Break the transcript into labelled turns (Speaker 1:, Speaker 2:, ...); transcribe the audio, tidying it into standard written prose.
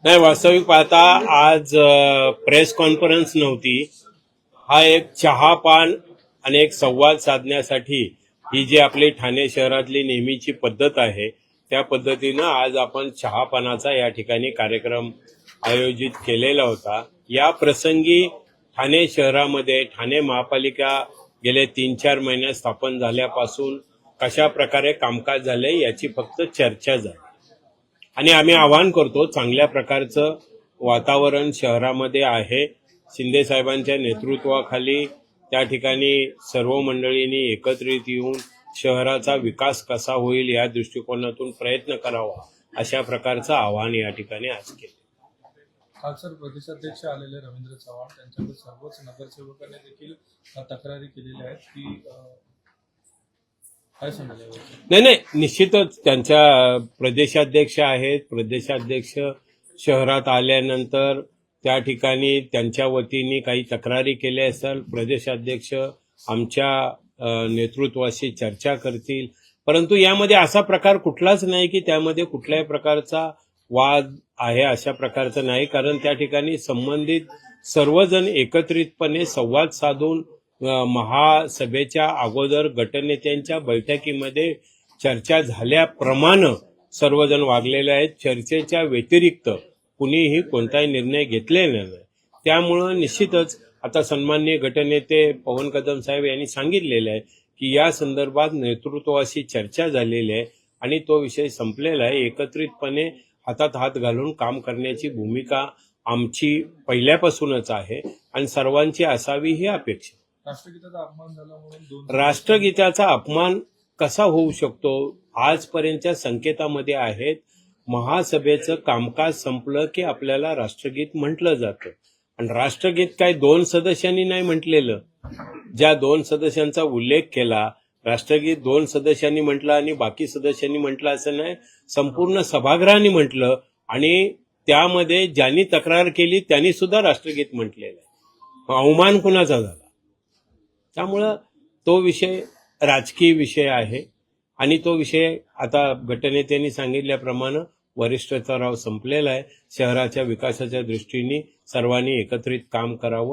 Speaker 1: नाही, वास्तविक पाहता आज प्रेस कॉन्फरन्स नव्हती. हा एक चहापान आणि एक संवाद साधण्यासाठी ही जी आपली ठाणे शहरातली नेहमीची पद्धत आहे त्या पद्धतीनं आज आपण चहापानाचा या ठिकाणी कार्यक्रम आयोजित केलेला होता. या प्रसंगी ठाणे शहरामध्ये ठाणे महापालिका गेले 3-4 महिने स्थापन झाल्यापासून कशा प्रकारे कामकाज झाले याची फक्त चर्चा झाली आणि आम्ही आवाहन करतो, चांगल्या प्रकारचं वातावरण शहरामध्ये आहे. शिंदे साहेबांच्या नेतृत्वाखाली त्या ठिकाणी सर्व मंडळींनी एकत्रित येऊन शहराचा विकास कसा होईल या दृष्टिकोनातून प्रयत्न करावा, अशा प्रकारचं आवाहन या ठिकाणी आज केलं.
Speaker 2: काल सर प्रदेशाध्यक्ष आलेले रवींद्र चव्हाण, त्यांच्याकडे सर्वच नगरसेवकांनी देखील तक्रारी केलेल्या आहेत की काय सांगायला?
Speaker 1: नाही, निश्चितच त्यांच्या प्रदेशाध्यक्ष आहेत. प्रदेशाध्यक्ष शहरात आल्यानंतर त्या ठिकाणी त्यांच्या वतीने काही तक्रारी केल्या असेल. प्रदेशाध्यक्ष आमच्या नेतृत्वाशी चर्चा करतील, परंतु यामध्ये असा प्रकार कुठलाच नाही की त्यामध्ये कुठल्याही प्रकारचा वाद आहे, अशा प्रकारचं नाही. कारण त्या ठिकाणी संबंधित सर्वजण एकत्रितपणे संवाद साधून महासभेच्या अगोदर गटनेत्यांच्या बैठकीमध्ये चर्चा झाल्याप्रमाणे सर्वजण वागलेले आहेत. चर्चेच्या व्यतिरिक्त कुणीही कोणताही निर्णय घेतलेला नाही. त्यामुळं निश्चितच आता सन्माननीय गटनेते पवन कदम साहेब यांनी सांगितलेलं आहे की या संदर्भात नेतृत्वाशी चर्चा झालेली आहे आणि तो विषय संपलेला आहे. एकत्रितपणे हातात हात घालून काम करण्याची भूमिका आमची पहिल्यापासूनच आहे आणि सर्वांची असावी ही अपेक्षा.
Speaker 2: राष्ट्रगीताचा अपमान झाला म्हणून
Speaker 1: राष्ट्रगीताचा अपमान कसा होऊ शकतो? आजपर्यंतच्या संकेतामध्ये आहेत, महासभेचं कामकाज संपलं की आपल्याला राष्ट्रगीत म्हटलं जातं आणि राष्ट्रगीत काय 2 सदस्यांनी नाही म्हटलेलं. ज्या 2 सदस्यांचा उल्लेख केला, राष्ट्रगीत 2 सदस्यांनी म्हटलं आणि बाकी सदस्यांनी म्हटलं असं नाही, संपूर्ण सभागृहाने म्हटलं आणि त्यामध्ये ज्यांनी तक्रार केली त्यांनी सुद्धा राष्ट्रगीत म्हटलेलं आहे. अवमान कुणाचा झाला? त्यामुळं तो विषय राजकीय विषय आहे आणि तो विषय आता गटनेत्यांनी सांगितल्याप्रमाणे वरिष्ठ स्तरावर संपलेला आहे. शहराच्या विकासाच्या दृष्टीने सर्वांनी एकत्रित काम करावं.